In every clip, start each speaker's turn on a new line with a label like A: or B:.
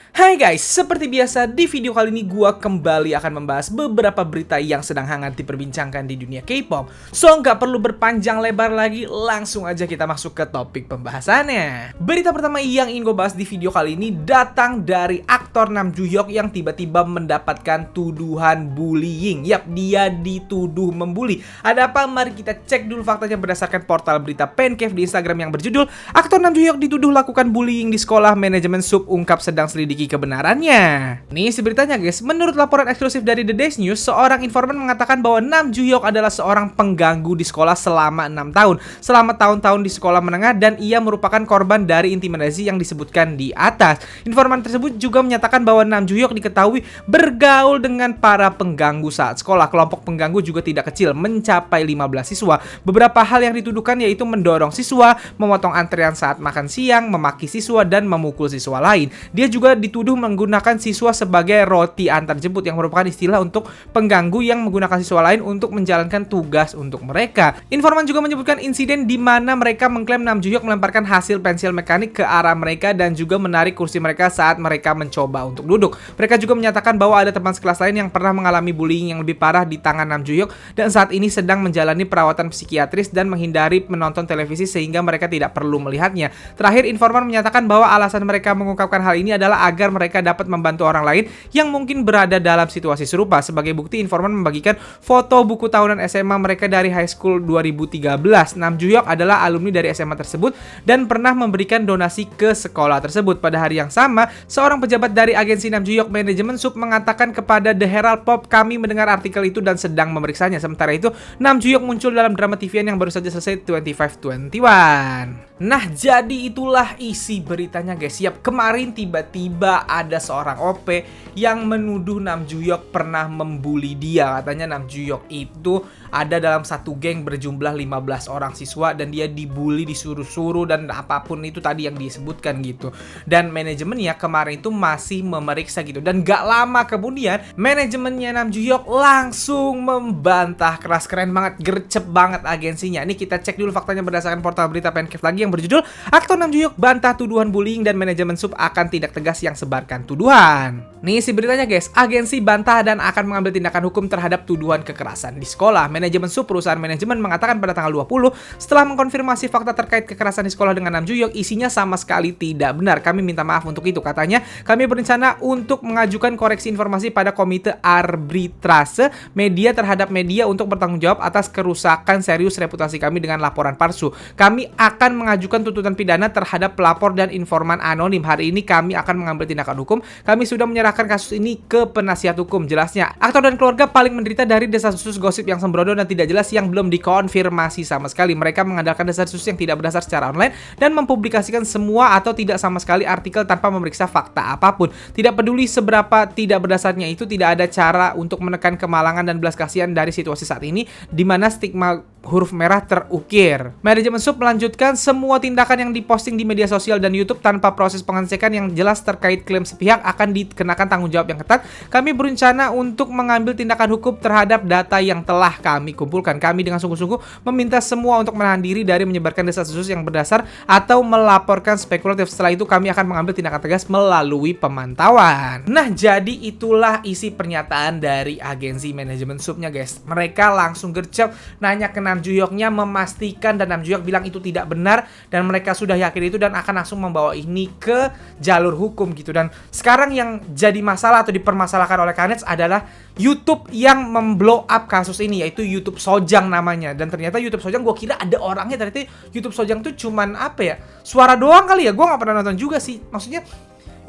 A: Hai guys, seperti biasa di video kali ini gua kembali akan membahas beberapa berita yang sedang hangat diperbincangkan di dunia K-pop. So nggak perlu berpanjang lebar lagi, langsung aja kita masuk ke topik pembahasannya. Berita pertama yang ingin gue bahas di video kali ini datang dari aktor Nam Joo Hyuk yang tiba-tiba mendapatkan tuduhan bullying. Yap, dia dituduh membuli. Ada apa? Mari kita cek dulu faktanya berdasarkan portal berita Pancave di Instagram yang berjudul aktor Nam Joo Hyuk dituduh lakukan bullying di sekolah, manajemen sub ungkap sedang selidiki kebenarannya. Nih si beritanya guys, menurut laporan eksklusif dari The Daily News, seorang informan mengatakan bahwa Nam Joo Hyuk adalah seorang pengganggu di sekolah selama 6 tahun. Selama tahun-tahun di sekolah menengah dan ia merupakan korban dari intimidasi yang disebutkan di atas. Informan tersebut juga menyatakan bahwa Nam Joo Hyuk diketahui bergaul dengan para pengganggu saat sekolah. Kelompok pengganggu juga tidak kecil, mencapai 15 siswa. Beberapa hal yang dituduhkan yaitu mendorong siswa, memotong antrean saat makan siang, memaki siswa, dan memukul siswa lain. Dia juga dituduh menggunakan siswa sebagai roti antar jemput yang merupakan istilah untuk pengganggu yang menggunakan siswa lain untuk menjalankan tugas untuk mereka. Informan juga menyebutkan insiden di mana mereka mengklaim Nam Joo Hyuk melemparkan hasil pensil mekanik ke arah mereka dan juga menarik kursi mereka saat mereka mencoba untuk duduk. Mereka juga menyatakan bahwa ada teman sekelas lain yang pernah mengalami bullying yang lebih parah di tangan Nam Joo Hyuk dan saat ini sedang menjalani perawatan psikiatris dan menghindari menonton televisi sehingga mereka tidak perlu melihatnya. Terakhir, informan menyatakan bahwa alasan mereka mengungkapkan hal ini adalah agar mereka dapat membantu orang lain yang mungkin berada dalam situasi serupa. Sebagai bukti, informan membagikan foto buku tahunan SMA mereka dari high school 2013. Nam Joo Hyuk adalah alumni dari SMA tersebut dan pernah memberikan donasi ke sekolah tersebut. Pada hari yang sama, seorang pejabat dari agensi Nam Joo Hyuk Management Sub mengatakan kepada The Herald Pop, "Kami mendengar artikel itu dan sedang memeriksanya." Sementara itu, Nam Joo Hyuk muncul dalam drama TVN yang baru saja selesai 2521. Nah, jadi itulah isi beritanya guys. Siap, kemarin tiba-tiba ada seorang OP yang menuduh Nam Joo Hyuk pernah membuli dia. Katanya Nam Joo Hyuk itu ada dalam satu geng berjumlah 15 orang siswa dan dia dibully, disuruh-suruh dan apapun itu tadi yang disebutkan gitu. Dan manajemennya kemarin itu masih memeriksa gitu. Dan gak lama kemudian manajemennya Nam Joo Hyuk langsung membantah keras, keren banget, gercep banget agensinya. Ini kita cek dulu faktanya berdasarkan portal berita Pancave lagi yang berjudul aktor Nam Joo Hyuk bantah tuduhan bullying dan manajemen sub akan tindak tegas yang sebarkan tuduhan. Nih si beritanya guys, agensi bantah dan akan mengambil tindakan hukum terhadap tuduhan kekerasan di sekolah. Manajemen sub perusahaan manajemen mengatakan pada tanggal 20 setelah mengkonfirmasi fakta terkait kekerasan di sekolah dengan Nam Joo Hyuk, isinya sama sekali tidak benar. Kami minta maaf untuk itu. Katanya, kami berencana untuk mengajukan koreksi informasi pada komite arbitrase media terhadap media untuk bertanggung jawab atas kerusakan serius reputasi kami dengan laporan palsu. Kami akan mengajukan tuntutan pidana terhadap pelapor dan informan anonim. Hari ini kami akan mengambil tindakan hukum. Kami sudah menyerahkan kasus ini ke penasihat hukum. Jelasnya, aktor dan keluarga paling menderita dari desas-desus gosip yang sembrono dan tidak jelas yang belum dikonfirmasi sama sekali. Mereka mengandalkan desas-desus yang tidak berdasar secara online dan mempublikasikan semua atau tidak sama sekali artikel tanpa memeriksa fakta apapun. Tidak peduli seberapa tidak berdasarnya itu, tidak ada cara untuk menekan kemalangan dan belas kasihan dari situasi saat ini di mana stigma huruf merah terukir. Manajemen sub melanjutkan, semua tindakan yang diposting di media sosial dan YouTube tanpa proses pengecekan yang jelas terkait klaim sepihak akan dikenakan tanggung jawab yang ketat. Kami berencana untuk mengambil tindakan hukum terhadap data yang telah kami kumpulkan. Kami dengan sungguh-sungguh meminta semua untuk menahan diri dari menyebarkan desas-desus yang berdasar atau melaporkan spekulatif. Setelah itu kami akan mengambil tindakan tegas melalui pemantauan. Nah, jadi itulah isi pernyataan dari agensi manajemen subnya guys. Mereka langsung gercep nanya ke Nam Joo Hyuk-nya, memastikan dan Nam Joo Hyuk bilang itu tidak benar dan mereka sudah yakin itu dan akan langsung membawa ini ke jalur hukum gitu. Dan sekarang yang jadi masalah atau dipermasalahkan oleh Kanets adalah YouTube yang memblow up kasus ini, yaitu YouTube Sojang namanya. Dan ternyata YouTube Sojang gue kira ada orangnya, ternyata YouTube Sojang tuh cuman apa ya, suara doang kali ya, gue gak pernah nonton juga sih. Maksudnya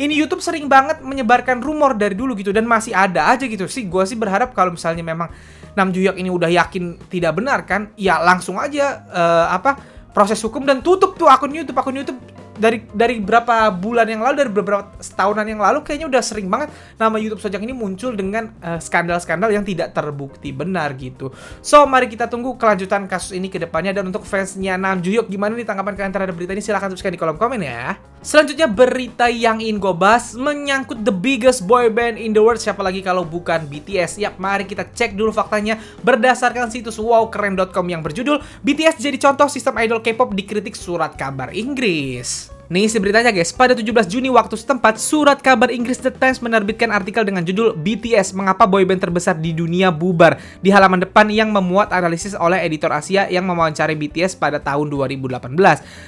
A: ini YouTube sering banget menyebarkan rumor dari dulu gitu dan masih ada aja gitu sih. Gue sih berharap kalau misalnya memang Nam Joo Hyuk ini udah yakin tidak benar kan, ya langsung aja proses hukum dan tutup tuh akun YouTube dari berapa bulan yang lalu, dari beberapa setahunan yang lalu kayaknya udah sering banget nama YouTube Sojang ini muncul dengan skandal-skandal yang tidak terbukti benar gitu. So, mari kita tunggu kelanjutan kasus ini ke depannya. Dan untuk fansnya Nam Joo Hyuk, gimana nih tanggapan kalian terhadap berita ini? Silahkan tuliskan di kolom komen ya. Selanjutnya berita yang ingin gue bahas menyangkut the biggest boy band in the world. Siapa lagi kalau bukan BTS? Yap, mari kita cek dulu faktanya berdasarkan situs wowkeren.com yang berjudul BTS jadi contoh sistem idol K-pop dikritik surat kabar Inggris. Nih isi beritanya guys, pada 17 Juni waktu setempat, surat kabar Inggris The Times menerbitkan artikel dengan judul BTS Mengapa Boyband Terbesar di Dunia Bubar di halaman depan yang memuat analisis oleh editor Asia yang mewawancari BTS pada tahun 2018.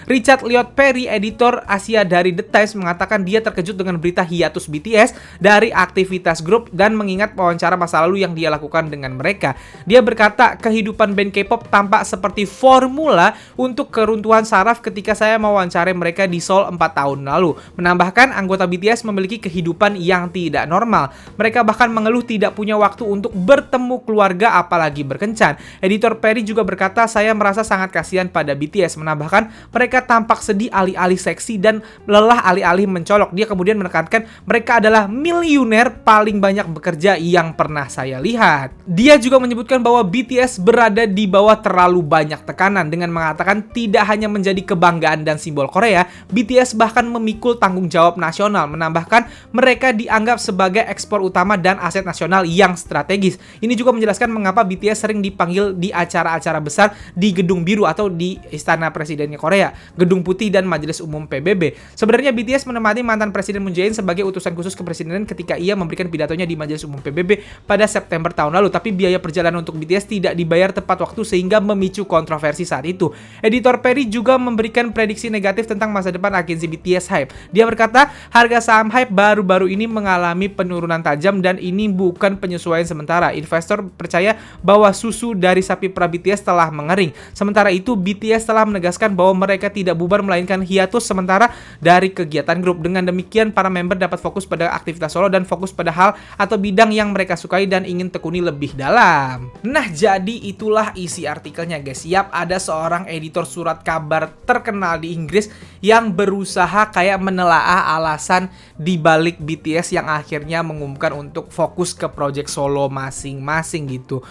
A: Richard Lloyd Perry, editor Asia dari The Times, mengatakan dia terkejut dengan berita hiatus BTS dari aktivitas grup dan mengingat wawancara masa lalu yang dia lakukan dengan mereka. Dia berkata, kehidupan band K-pop tampak seperti formula untuk keruntuhan saraf ketika saya mewawancari mereka di Seoul 4 tahun lalu. Menambahkan, anggota BTS memiliki kehidupan yang tidak normal. Mereka bahkan mengeluh tidak punya waktu untuk bertemu keluarga apalagi berkencan. Editor Perry juga berkata, saya merasa sangat kasihan pada BTS. Menambahkan, mereka tampak sedih alih-alih seksi dan lelah alih-alih mencolok. Dia kemudian menekankan, mereka adalah miliuner paling banyak bekerja yang pernah saya lihat. Dia juga menyebutkan bahwa BTS berada di bawah terlalu banyak tekanan dengan mengatakan tidak hanya menjadi kebanggaan dan simbol Korea, BTS bahkan memikul tanggung jawab nasional. Menambahkan, mereka dianggap sebagai ekspor utama dan aset nasional yang strategis. Ini juga menjelaskan mengapa BTS sering dipanggil di acara-acara besar di Gedung Biru atau di Istana Presidennya Korea, Gedung Putih dan Majelis Umum PBB. Sebenarnya BTS menemani mantan Presiden Moon Jae-in sebagai utusan khusus kepresidenan ketika ia memberikan pidatonya di Majelis Umum PBB pada September tahun lalu, tapi biaya perjalanan untuk BTS tidak dibayar tepat waktu sehingga memicu kontroversi saat itu. Editor Perry juga memberikan prediksi negatif tentang masa depan agensi BTS Hype. Dia berkata, harga saham Hype baru-baru ini mengalami penurunan tajam dan ini bukan penyesuaian sementara. Investor percaya bahwa susu dari sapi perah BTS telah mengering. Sementara itu, BTS telah menegaskan bahwa mereka tidak bubar melainkan hiatus sementara dari kegiatan grup. Dengan demikian, para member dapat fokus pada aktivitas solo dan fokus pada hal atau bidang yang mereka sukai dan ingin tekuni lebih dalam. Nah, jadi itulah isi artikelnya guys. Yap, ada seorang editor surat kabar terkenal di Inggris yang berusaha kayak menelaah alasan di balik BTS yang akhirnya mengumumkan untuk fokus ke project solo masing-masing gitu.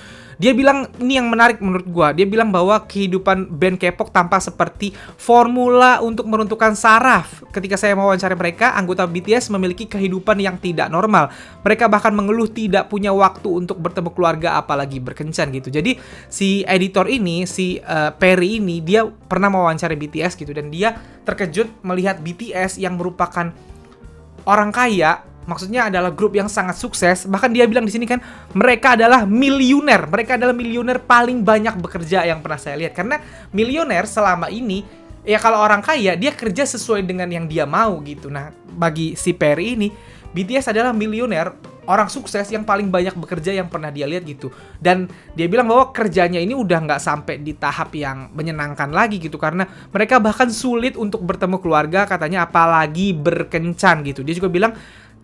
A: Dia bilang, ini yang menarik menurut gua, dia bilang bahwa kehidupan band K-pop tampak seperti formula untuk meruntuhkan saraf. Ketika saya mewawancari mereka, anggota BTS memiliki kehidupan yang tidak normal. Mereka bahkan mengeluh tidak punya waktu untuk bertemu keluarga apalagi berkencan gitu. Jadi si editor ini, si Perry ini, dia pernah mewawancari BTS gitu dan dia terkejut melihat BTS yang merupakan orang kaya. Maksudnya adalah grup yang sangat sukses. Bahkan dia bilang di sini kan, mereka adalah miliuner. Mereka adalah miliuner paling banyak bekerja yang pernah saya lihat. Karena miliuner selama ini, ya kalau orang kaya, dia kerja sesuai dengan yang dia mau gitu. Nah, bagi si Perry ini, BTS adalah miliuner, orang sukses yang paling banyak bekerja yang pernah dia lihat gitu. Dan dia bilang bahwa kerjanya ini udah nggak sampai di tahap yang menyenangkan lagi gitu. Karena mereka bahkan sulit untuk bertemu keluarga, katanya apalagi berkencan gitu. Dia juga bilang,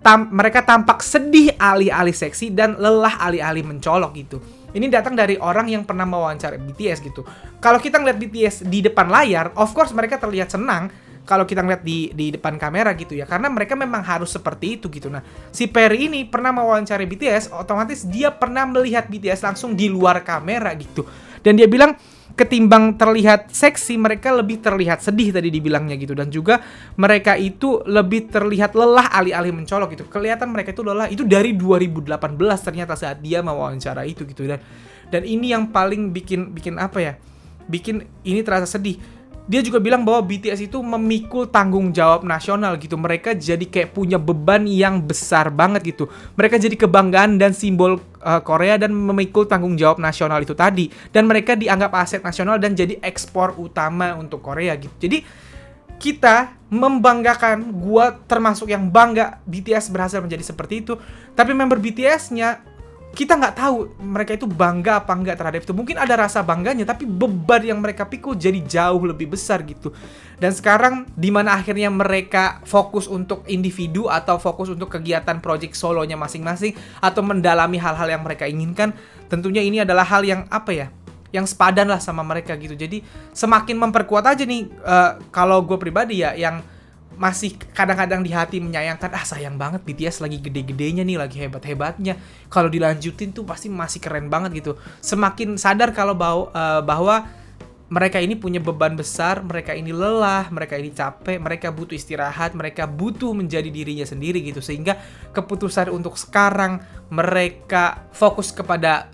A: mereka tampak sedih alih-alih seksi dan lelah alih-alih mencolok gitu. Ini datang dari orang yang pernah mewawancara BTS gitu. Kalau kita ngeliat BTS di depan layar, of course mereka terlihat senang. Kalau kita ngeliat di depan kamera gitu ya, karena mereka memang harus seperti itu gitu. Nah, si Perry ini pernah mewawancari BTS, otomatis dia pernah melihat BTS langsung di luar kamera gitu. Dan dia bilang, ketimbang terlihat seksi, mereka lebih terlihat sedih tadi dibilangnya gitu. Dan juga mereka itu lebih terlihat lelah alih-alih mencolok gitu. Kelihatan mereka itu lelah, itu dari 2018 ternyata saat dia mewawancara itu gitu. Dan ini yang paling bikin apa ya, bikin ini terasa sedih. Dia juga bilang bahwa BTS itu memikul tanggung jawab nasional gitu. Mereka jadi kayak punya beban yang besar banget gitu. Mereka jadi kebanggaan dan simbol Korea dan memikul tanggung jawab nasional itu tadi. Dan mereka dianggap aset nasional dan jadi ekspor utama untuk Korea gitu. Jadi kita membanggakan, gua termasuk yang bangga BTS berhasil menjadi seperti itu. Tapi member BTS-nya, kita nggak tahu mereka itu bangga apa nggak terhadap itu. Mungkin ada rasa bangganya, tapi beban yang mereka pikul jadi jauh lebih besar gitu. Dan sekarang di mana akhirnya mereka fokus untuk individu atau fokus untuk kegiatan project solonya masing-masing atau mendalami hal-hal yang mereka inginkan, tentunya ini adalah hal yang apa ya, yang sepadan lah sama mereka gitu. Jadi semakin memperkuat aja nih, kalau gue pribadi ya, yang masih kadang-kadang di hati menyayangkan, sayang banget BTS lagi gede-gedenya nih, lagi hebat-hebatnya. Kalau dilanjutin tuh pasti masih keren banget gitu. Semakin sadar kalau bahwa mereka ini punya beban besar, mereka ini lelah, mereka ini capek, mereka butuh istirahat, mereka butuh menjadi dirinya sendiri gitu. Sehingga keputusan untuk sekarang mereka fokus kepada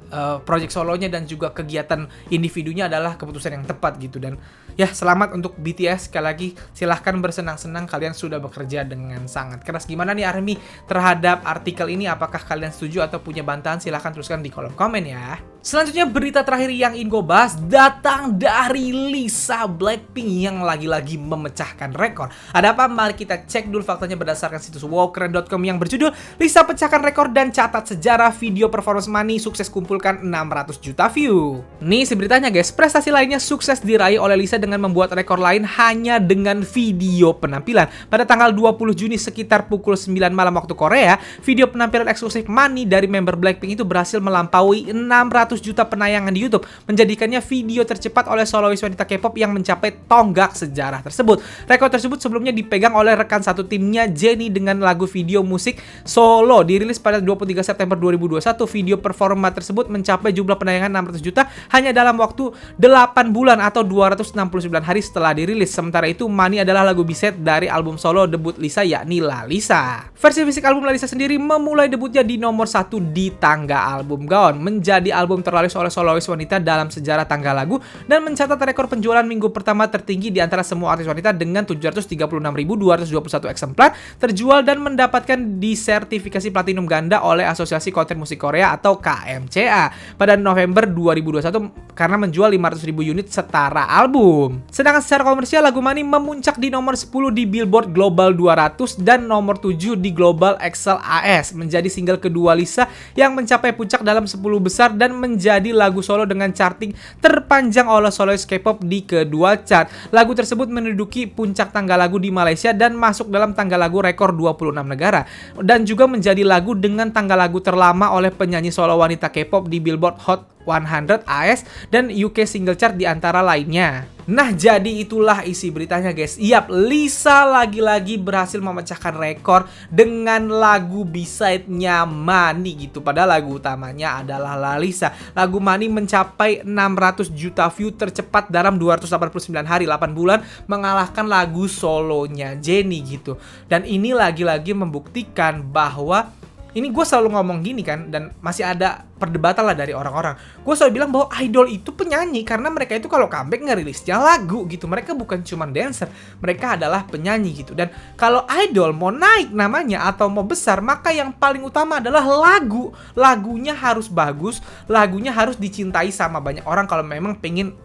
A: project solonya dan juga kegiatan individunya adalah keputusan yang tepat gitu. Dan ya, selamat untuk BTS. Sekali lagi silahkan bersenang-senang, kalian sudah bekerja dengan sangat keras. Gimana nih ARMY terhadap artikel ini? Apakah kalian setuju atau punya bantahan? Silahkan tuliskan di kolom komen ya. Selanjutnya berita terakhir yang ingin gue bahas datang dari Lisa Blackpink yang lagi-lagi memecahkan rekor. Ada apa? Mari kita cek dulu faktanya berdasarkan situs wowkeren.com yang berjudul Lisa pecahkan rekor dan catat sejarah video performance money sukses kumpulkan 600 juta view. Nih si beritanya guys, prestasi lainnya sukses diraih oleh Lisa dengan membuat rekor lain hanya dengan video penampilan. Pada tanggal 20 Juni sekitar pukul 9 malam waktu Korea, video penampilan eksklusif money dari member Blackpink itu berhasil melampaui 600 juta penayangan di YouTube, menjadikannya video tercepat oleh solois wanita K-pop yang mencapai tonggak sejarah tersebut. Rekor tersebut sebelumnya dipegang oleh rekan satu timnya Jennie dengan lagu video musik solo dirilis pada 23 September 2021. Video performa tersebut mencapai jumlah penayangan 600 juta hanya dalam waktu 8 bulan atau 269 hari setelah dirilis. Sementara itu, Money adalah lagu B-side dari album solo debut Lisa yakni La Lisa. Versi fisik album La Lisa sendiri memulai debutnya di nomor 1 di tangga album Gaon, menjadi album terlaris oleh solois wanita dalam sejarah tangga lagu dan mencatat rekor penjualan minggu pertama tertinggi di antara semua artis wanita dengan 736.221 eksemplar terjual dan mendapatkan disertifikasi platinum ganda oleh Asosiasi Konten Musik Korea atau KMCA pada November 2021 karena menjual 500.000 unit setara album. Sedangkan secara komersial lagu Money memuncak di nomor 10 di Billboard Global 200 dan nomor 7 di Global Excel AS, menjadi single kedua Lisa yang mencapai puncak dalam 10 besar dan menjadi lagu solo dengan charting terpanjang oleh solois K-pop di kedua chart. Lagu tersebut menduduki puncak tangga lagu di Malaysia dan masuk dalam tangga lagu rekor 26 negara dan juga menjadi lagu dengan tangga lagu terlama oleh penyanyi solo wanita K-pop di Billboard Hot 100 AS dan UK Single Chart di antara lainnya. Nah, jadi itulah isi beritanya guys. Yap, Lisa lagi-lagi berhasil memecahkan rekor dengan lagu B-side-nya Money gitu. Padahal lagu utamanya adalah La Lisa. Lagu Money mencapai 600 juta view tercepat dalam 289 hari 8 bulan, mengalahkan lagu solonya Jennie gitu. Dan ini lagi-lagi membuktikan bahwa ini gue selalu ngomong gini kan, dan masih ada perdebatan lah dari orang-orang. Gue selalu bilang bahwa idol itu penyanyi, karena mereka itu kalau comeback ngerilisnya lagu gitu. Mereka bukan cuma dancer, mereka adalah penyanyi gitu. Dan kalau idol mau naik namanya atau mau besar, maka yang paling utama adalah lagu. Lagunya harus bagus, lagunya harus dicintai sama banyak orang kalau memang pengen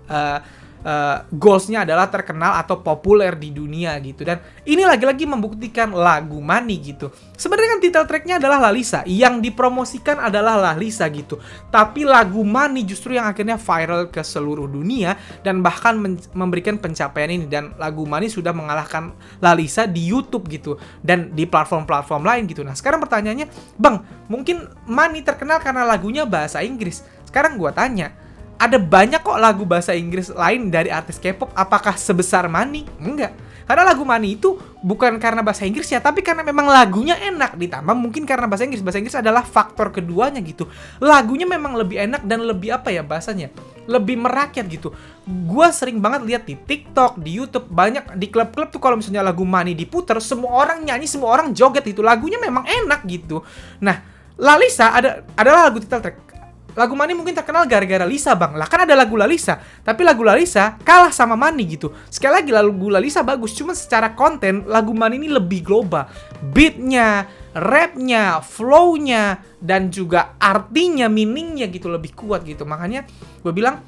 A: goalsnya adalah terkenal atau populer di dunia gitu. Dan ini lagi-lagi membuktikan lagu Money gitu. Sebenarnya kan title tracknya adalah La Lisa, yang dipromosikan adalah La Lisa gitu. Tapi lagu Money justru yang akhirnya viral ke seluruh dunia dan bahkan memberikan pencapaian ini. Dan lagu Money sudah mengalahkan La Lisa di YouTube gitu dan di platform-platform lain gitu. Nah sekarang pertanyaannya, Bang, mungkin Money terkenal karena lagunya bahasa Inggris. Sekarang gua tanya, ada banyak kok lagu bahasa Inggris lain dari artis K-pop, apakah sebesar Money? Enggak. Karena lagu Money itu bukan karena bahasa Inggrisnya, tapi karena memang lagunya enak. Ditambah mungkin karena bahasa Inggris. Bahasa Inggris adalah faktor keduanya gitu. Lagunya memang lebih enak dan lebih apa ya bahasanya? Lebih merakyat gitu. Gua sering banget lihat di TikTok, di YouTube, banyak di klub-klub tuh kalau misalnya lagu Money diputer, semua orang nyanyi, semua orang joget itu. Lagunya memang enak gitu. Nah, La Lisa adalah lagu title track. Lagu Money mungkin terkenal gara-gara Lisa, Bang. Lah kan ada lagu La Lisa, tapi lagu La Lisa kalah sama Money gitu. Sekali lagi lagu La Lisa bagus, cuma secara konten lagu Money ini lebih global. Beatnya, rapnya, flownya, dan juga artinya, meaningnya gitu lebih kuat gitu. Makanya gue bilang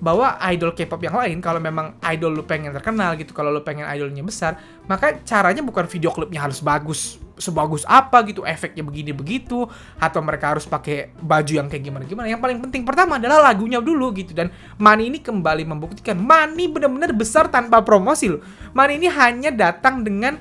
A: bahwa idol K-pop yang lain, kalau memang idol lu pengen terkenal gitu, kalau lu pengen idolnya besar, maka caranya bukan video klipnya harus bagus, sebagus apa gitu, efeknya begini begitu, atau mereka harus pakai baju yang kayak gimana-gimana. Yang paling penting pertama adalah lagunya dulu gitu. Dan Money ini kembali membuktikan Money benar-benar besar tanpa promosi loh. Money ini hanya datang dengan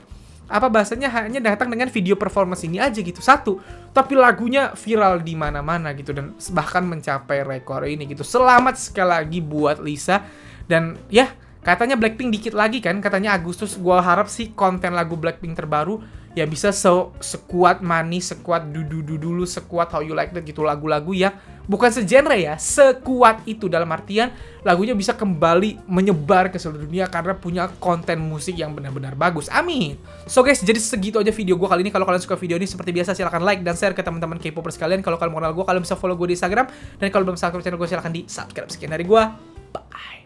A: hanya datang dengan video performance ini aja gitu, satu. Tapi lagunya viral di mana-mana gitu dan bahkan mencapai rekor ini gitu. Selamat sekali lagi buat Lisa. Dan ya, katanya Blackpink dikit lagi kan, katanya Agustus. Gua harap sih konten lagu Blackpink terbaru ya bisa sekuat Money, sekuat Dulu, sekuat How You Like That gitu, lagu-lagu yang bukan segenre ya, sekuat itu, dalam artian lagunya bisa kembali menyebar ke seluruh dunia karena punya konten musik yang benar-benar bagus. Amin. So guys, jadi segitu aja video gue kali ini. Kalau kalian suka video ini, seperti biasa silahkan like dan share ke teman-teman K-popers kalian. Kalau kalian mau kenal gue, kalian bisa follow gue di Instagram. Dan kalau belum subscribe channel gue, silahkan di subscribe. Sekian dari gue, bye.